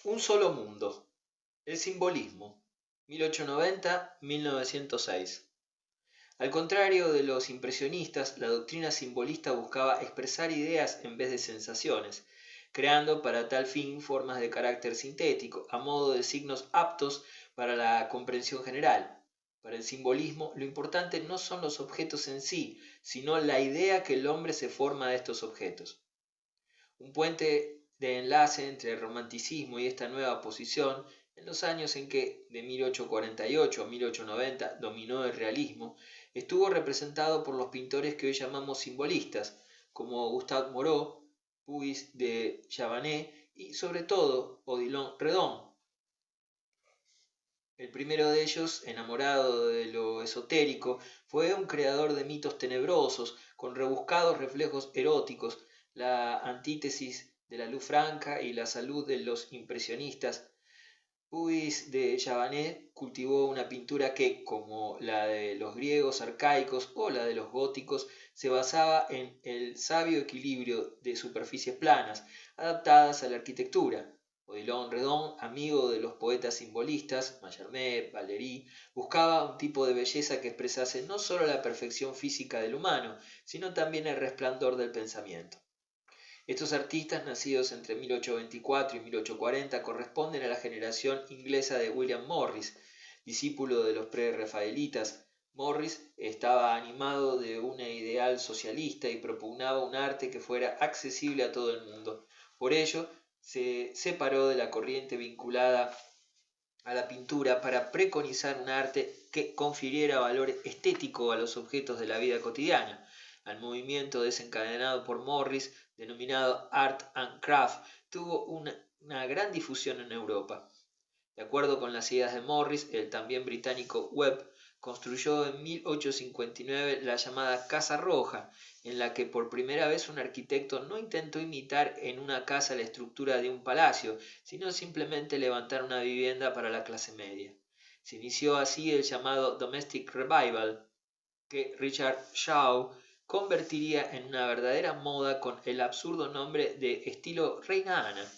Un solo mundo. El simbolismo. 1890-1906. Al contrario de los impresionistas, la doctrina simbolista buscaba expresar ideas en vez de sensaciones, creando para tal fin formas de carácter sintético, a modo de signos aptos para la comprensión general. Para el simbolismo, lo importante no son los objetos en sí, sino la idea que el hombre se forma de estos objetos. Un puente de enlace entre el romanticismo y esta nueva posición en los años en que, de 1848 a 1890, dominó el realismo, estuvo representado por los pintores que hoy llamamos simbolistas, como Gustave Moreau, Puig de Chavannes y, sobre todo, Odilon Redon. El primero de ellos, enamorado de lo esotérico, fue un creador de mitos tenebrosos, con rebuscados reflejos eróticos, la antítesis de la luz franca y la salud de los impresionistas. Puig de Chavannes cultivó una pintura que, como la de los griegos arcaicos o la de los góticos, se basaba en el sabio equilibrio de superficies planas, adaptadas a la arquitectura. Odilon Redon, amigo de los poetas simbolistas, Mallarmé, Valéry, buscaba un tipo de belleza que expresase no solo la perfección física del humano, sino también el resplandor del pensamiento. Estos artistas, nacidos entre 1824 y 1840, corresponden a la generación inglesa de William Morris, discípulo de los pre-rafaelitas. Morris estaba animado de un ideal socialista y propugnaba un arte que fuera accesible a todo el mundo. Por ello, se separó de la corriente vinculada a la pintura para preconizar un arte que confiriera valor estético a los objetos de la vida cotidiana. Al movimiento desencadenado por Morris, denominado Art and Craft, tuvo una gran difusión en Europa. De acuerdo con las ideas de Morris, el también británico Webb construyó en 1859 la llamada Casa Roja, en la que por primera vez un arquitecto no intentó imitar en una casa la estructura de un palacio, sino simplemente levantar una vivienda para la clase media. Se inició así el llamado Domestic Revival, que Richard Shaw convertiría en una verdadera moda con el absurdo nombre de estilo Reina Ana.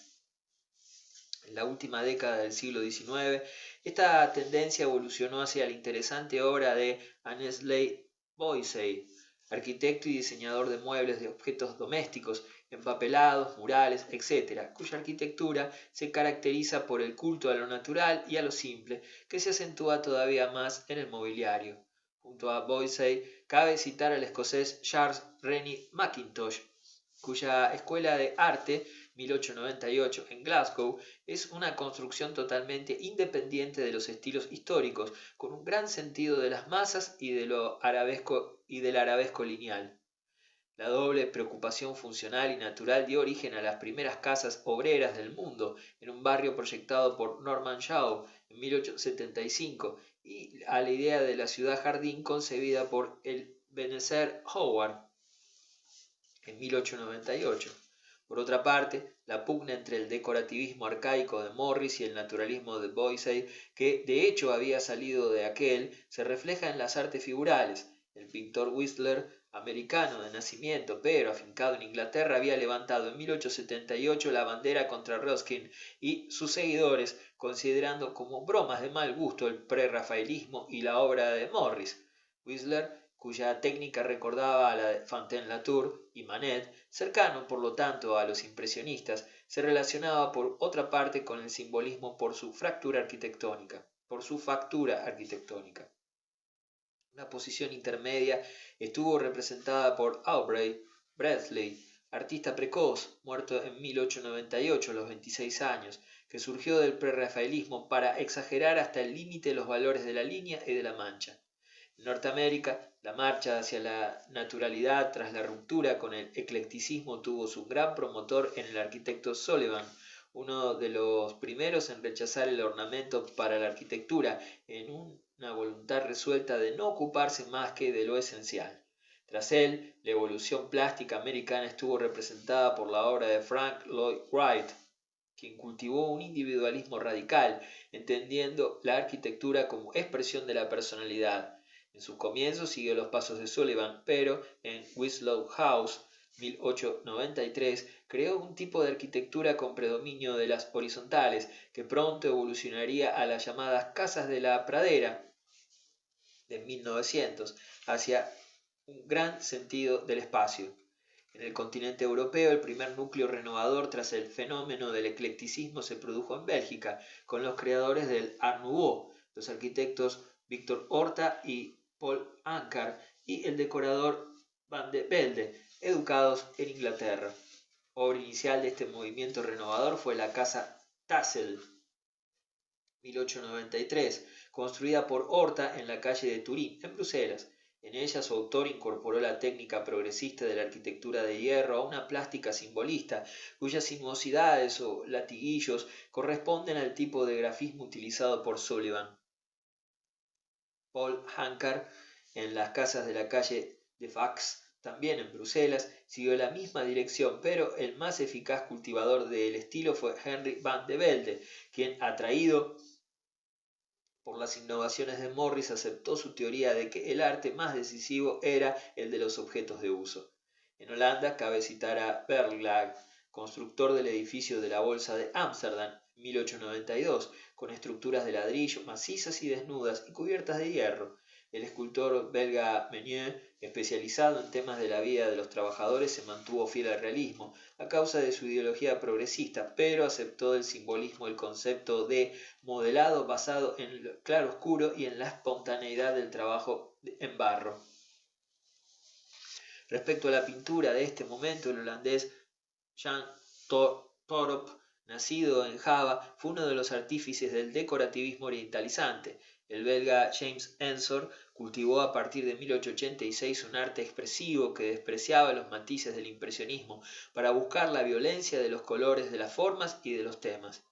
En la última década del siglo XIX, esta tendencia evolucionó hacia la interesante obra de Annesley Boycey, arquitecto y diseñador de muebles de objetos domésticos, empapelados, murales, etc., cuya arquitectura se caracteriza por el culto a lo natural y a lo simple, que se acentúa todavía más en el mobiliario. Junto a Boycey, cabe citar al escocés Charles Rennie Mackintosh, cuya escuela de arte 1898 en Glasgow es una construcción totalmente independiente de los estilos históricos, con un gran sentido de las masas y del arabesco lineal. La doble preocupación funcional y natural dio origen a las primeras casas obreras del mundo en un barrio proyectado por Norman Shaw en 1875 y a la idea de la ciudad jardín concebida por Ebenezer Howard en 1898. Por otra parte, la pugna entre el decorativismo arcaico de Morris y el naturalismo de Boycey, que de hecho había salido de aquel, se refleja en las artes figurales. El pintor Whistler, americano de nacimiento pero afincado en Inglaterra, había levantado en 1878 la bandera contra Ruskin y sus seguidores, considerando como bromas de mal gusto el prerrafaelismo y la obra de Morris. Whistler, cuya técnica recordaba a la de Fontaine-Latour y Manet, cercano por lo tanto a los impresionistas, se relacionaba por otra parte con el simbolismo por su factura arquitectónica. Una posición intermedia estuvo representada por Aubrey Bradley, artista precoz, muerto en 1898 a los 26 años, que surgió del prerrafaelismo para exagerar hasta el límite los valores de la línea y de la mancha. En Norteamérica, la marcha hacia la naturalidad tras la ruptura con el eclecticismo tuvo su gran promotor en el arquitecto Sullivan, uno de los primeros en rechazar el ornamento para la arquitectura, en una voluntad resuelta de no ocuparse más que de lo esencial. Tras él, la evolución plástica americana estuvo representada por la obra de Frank Lloyd Wright, quien cultivó un individualismo radical, entendiendo la arquitectura como expresión de la personalidad. En sus comienzos siguió los pasos de Sullivan, pero en Winslow House 1893, creó un tipo de arquitectura con predominio de las horizontales, que pronto evolucionaría a las llamadas casas de la pradera de 1900, hacia un gran sentido del espacio. En el continente europeo, el primer núcleo renovador tras el fenómeno del eclecticismo se produjo en Bélgica, con los creadores del Art Nouveau, los arquitectos Victor Horta y Paul Anka, y el decorador Van de Velde, educados en Inglaterra. Obra inicial de este movimiento renovador fue la Casa Tassel, 1893, construida por Horta en la calle de Turín, en Bruselas. En ella su autor incorporó la técnica progresista de la arquitectura de hierro a una plástica simbolista, cuyas sinuosidades o latiguillos corresponden al tipo de grafismo utilizado por Sullivan. Paul Anka, en las casas de la calle de Fax, también en Bruselas, siguió la misma dirección, pero el más eficaz cultivador del estilo fue Henry van de Velde, quien, atraído por las innovaciones de Morris, aceptó su teoría de que el arte más decisivo era el de los objetos de uso. En Holanda cabe citar a Verlaag, constructor del edificio de la Bolsa de Ámsterdam, 1892, con estructuras de ladrillo macizas y desnudas y cubiertas de hierro. El escultor belga Meunier, especializado en temas de la vida de los trabajadores, se mantuvo fiel al realismo a causa de su ideología progresista, pero aceptó el simbolismo del concepto de modelado basado en el claroscuro y en la espontaneidad del trabajo en barro. Respecto a la pintura de este momento, el holandés Jan Torp, nacido en Java, fue uno de los artífices del decorativismo orientalizante. El belga James Ensor cultivó a partir de 1886 un arte expresivo que despreciaba los matices del impresionismo para buscar la violencia de los colores, de las formas y de los temas.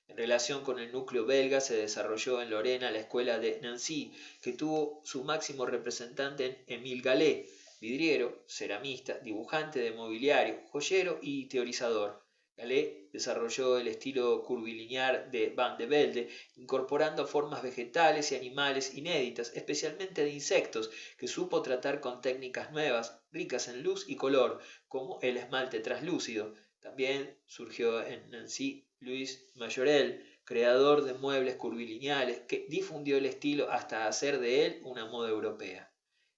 En relación con el núcleo belga se desarrolló en Lorena la escuela de Nancy, que tuvo su máximo representante en Émile Gallé, vidriero, ceramista, dibujante de mobiliario, joyero y teorizador. Gallé desarrolló el estilo curvilíneo de Van de Velde, incorporando formas vegetales y animales inéditas, especialmente de insectos, que supo tratar con técnicas nuevas, ricas en luz y color, como el esmalte translúcido. También surgió en Nancy Louis Majorel, creador de muebles curvilineales, que difundió el estilo hasta hacer de él una moda europea.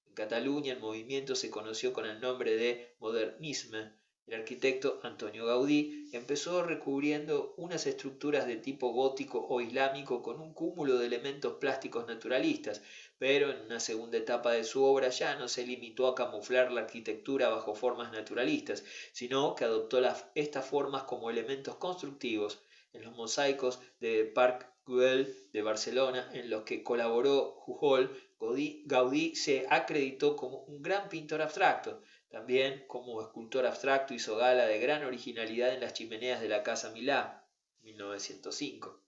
En Cataluña el movimiento se conoció con el nombre de modernisme. El arquitecto Antonio Gaudí empezó recubriendo unas estructuras de tipo gótico o islámico con un cúmulo de elementos plásticos naturalistas, pero en una segunda etapa de su obra ya no se limitó a camuflar la arquitectura bajo formas naturalistas, sino que adoptó estas formas como elementos constructivos. En los mosaicos de Parc Güell de Barcelona, en los que colaboró Pujol, Gaudí se acreditó como un gran pintor abstracto. También como escultor abstracto hizo gala de gran originalidad en las chimeneas de la Casa Milá, 1905.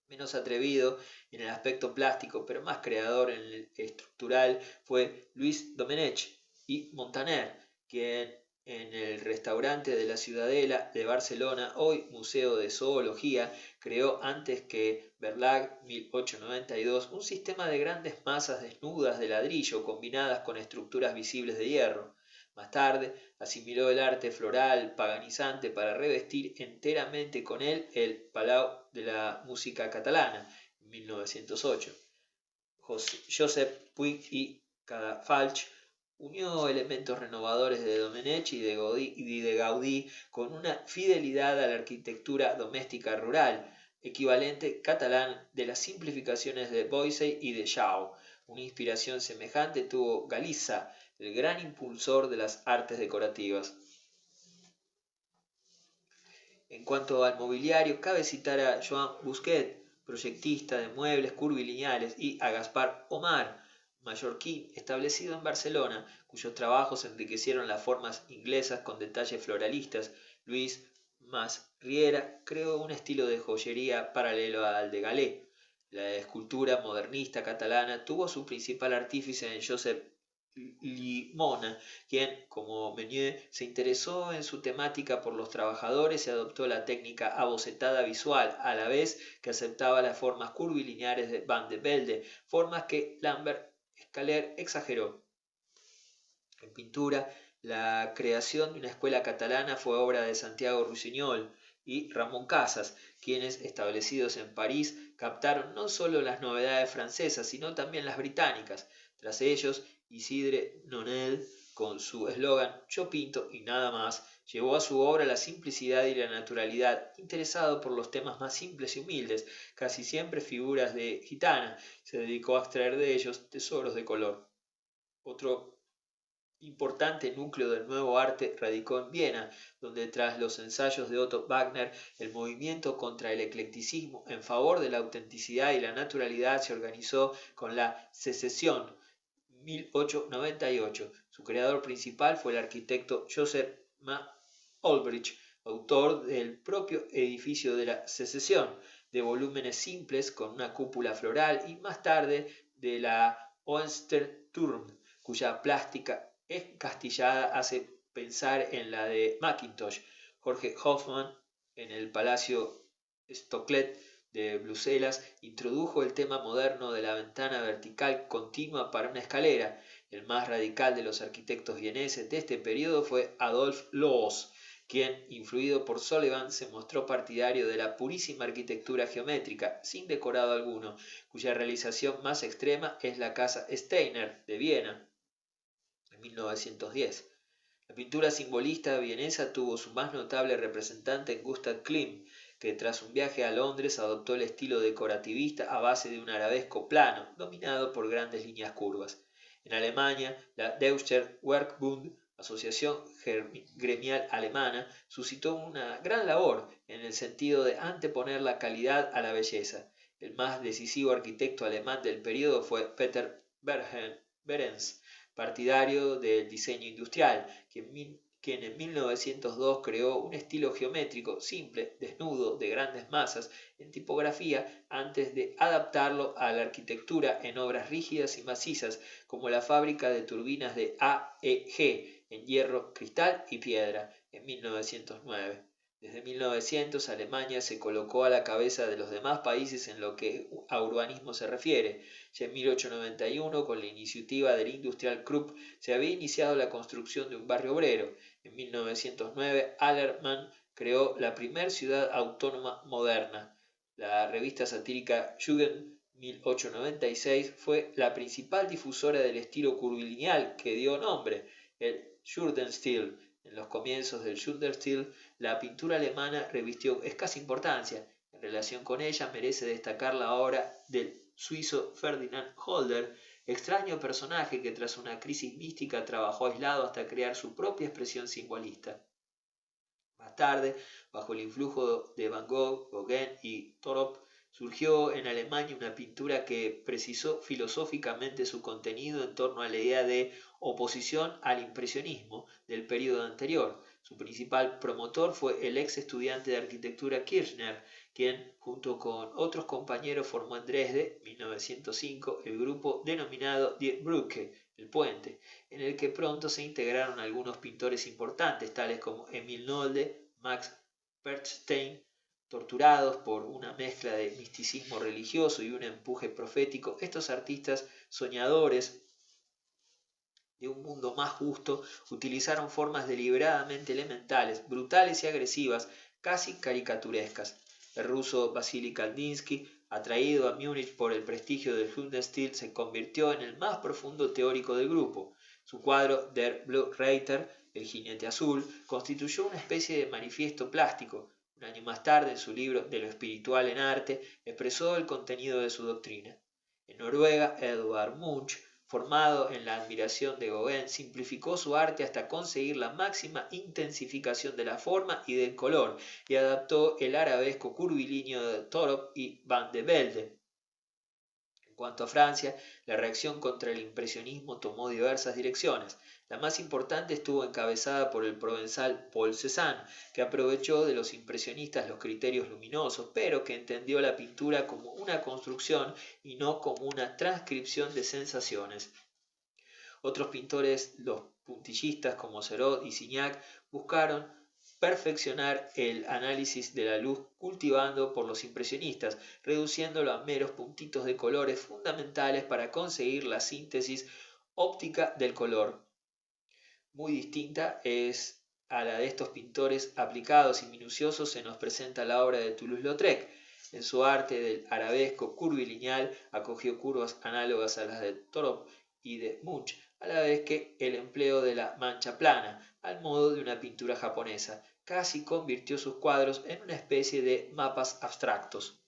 Menos atrevido en el aspecto plástico, pero más creador en el estructural, fue Luis Domenech y Montaner, quien en el restaurante de la Ciudadela de Barcelona, hoy Museo de Zoología, creó antes que Verlaag, 1892, un sistema de grandes masas desnudas de ladrillo combinadas con estructuras visibles de hierro. Más tarde, asimiló el arte floral paganizante para revestir enteramente con él el Palau de la Música Catalana, en 1908. Josep Puig y Cadafalch unió elementos renovadores de Domenech y de Gaudí con una fidelidad a la arquitectura doméstica rural, equivalente catalán de las simplificaciones de Boissy y de Jou. Una inspiración semejante tuvo Galiza, el gran impulsor de las artes decorativas. En cuanto al mobiliario, cabe citar a Joan Busquet, proyectista de muebles curvilineales, y a Gaspar Omar, mallorquín establecido en Barcelona, cuyos trabajos enriquecieron las formas inglesas con detalles floralistas. Luis Mas Riera creó un estilo de joyería paralelo al de Galé. La escultura modernista catalana tuvo su principal artífice en Josep Llimona, quien, como Meunier, se interesó en su temática por los trabajadores y adoptó la técnica abocetada visual, a la vez que aceptaba las formas curvilineares de Van de Velde, formas que Lambert Scaler exageró. En pintura, La creación de una escuela catalana fue obra de Santiago Rusiñol y Ramón Casas, quienes, establecidos en París, captaron no solo las novedades francesas, sino también las británicas. Tras ellos, Isidre Nonel, con su eslogan "Yo pinto y nada más", llevó a su obra la simplicidad y la naturalidad, interesado por los temas más simples y humildes, casi siempre figuras de gitana. Se dedicó a extraer de ellos tesoros de color. Otro importante núcleo del nuevo arte radicó en Viena, donde tras los ensayos de Otto Wagner, el movimiento contra el eclecticismo en favor de la autenticidad y la naturalidad se organizó con la Secesión 1898. Su creador principal fue el arquitecto Joseph Olbrich, autor del propio edificio de la Secesión, de volúmenes simples con una cúpula floral, y más tarde de la Hohenstaufen, cuya plástica encastillada hace pensar en la de Mackintosh. Jorge Hoffmann, en el Palacio Stocklet de Bruselas, introdujo el tema moderno de la ventana vertical continua para una escalera. El más radical de los arquitectos vieneses de este periodo fue Adolf Loos, quien, influido por Sullivan, se mostró partidario de la purísima arquitectura geométrica, sin decorado alguno, cuya realización más extrema es la Casa Steiner de Viena, en 1910. La pintura simbolista vienesa tuvo su más notable representante en Gustav Klimt, que tras un viaje a Londres adoptó el estilo decorativista a base de un arabesco plano, dominado por grandes líneas curvas. En Alemania, la Deutscher Werkbund, asociación gremial alemana, suscitó una gran labor en el sentido de anteponer la calidad a la belleza. El más decisivo arquitecto alemán del periodo fue Peter Behrens, partidario del diseño industrial, quien en 1902 creó un estilo geométrico simple, desnudo, de grandes masas, en tipografía, antes de adaptarlo a la arquitectura en obras rígidas y macizas, como la fábrica de turbinas de AEG, en hierro, cristal y piedra, en 1909. Desde 1900, Alemania se colocó a la cabeza de los demás países en lo que a urbanismo se refiere. Ya en 1891, con la iniciativa del Industrial Krupp, se había iniciado la construcción de un barrio obrero. En 1909, Allermann creó la primera ciudad autónoma moderna. La revista satírica Jugend 1896 fue la principal difusora del estilo curvilineal que dio nombre, el Jugendstil. En los comienzos del Jugendstil, la pintura alemana revistió escasa importancia. En relación con ella merece destacar la obra del suizo Ferdinand Holder, extraño personaje que tras una crisis mística trabajó aislado hasta crear su propia expresión simbolista. Más tarde, bajo el influjo de Van Gogh, Gauguin y Torop, surgió en Alemania una pintura que precisó filosóficamente su contenido en torno a la idea de oposición al impresionismo del período anterior. Su principal promotor fue el ex estudiante de arquitectura Kirchner, quien junto con otros compañeros formó en Dresde, 1905, el grupo denominado Die Brücke, el puente, en el que pronto se integraron algunos pintores importantes, tales como Emil Nolde, Max Bernstein. Torturados por una mezcla de misticismo religioso y un empuje profético, estos artistas soñadores de un mundo más justo utilizaron formas deliberadamente elementales, brutales y agresivas, casi caricaturescas. El ruso Vasily Kandinsky, atraído a Múnich por el prestigio del Jugendstil, se convirtió en el más profundo teórico del grupo. Su cuadro Der Blue Reiter, el jinete azul, constituyó una especie de manifiesto plástico. Un año más tarde, en su libro De lo espiritual en arte, expresó el contenido de su doctrina. En Noruega, Edvard Munch, formado en la admiración de Gauguin, simplificó su arte hasta conseguir la máxima intensificación de la forma y del color, y adaptó el arabesco curvilíneo de Torop y Van de Velde. En cuanto a Francia, la reacción contra el impresionismo tomó diversas direcciones. La más importante estuvo encabezada por el provenzal Paul Cézanne, que aprovechó de los impresionistas los criterios luminosos, pero que entendió la pintura como una construcción y no como una transcripción de sensaciones. Otros pintores, los puntillistas como Serot y Signac, buscaron perfeccionar el análisis de la luz cultivando por los impresionistas, reduciéndolo a meros puntitos de colores fundamentales para conseguir la síntesis óptica del color. muy distinta es a la de estos pintores aplicados y minuciosos. Se nos presenta la obra de Toulouse-Lautrec. En su arte del arabesco curvilineal acogió curvas análogas a las de Torop y de Munch, a la vez que el empleo de la mancha plana, al modo de una pintura japonesa, casi convirtió sus cuadros en una especie de mapas abstractos.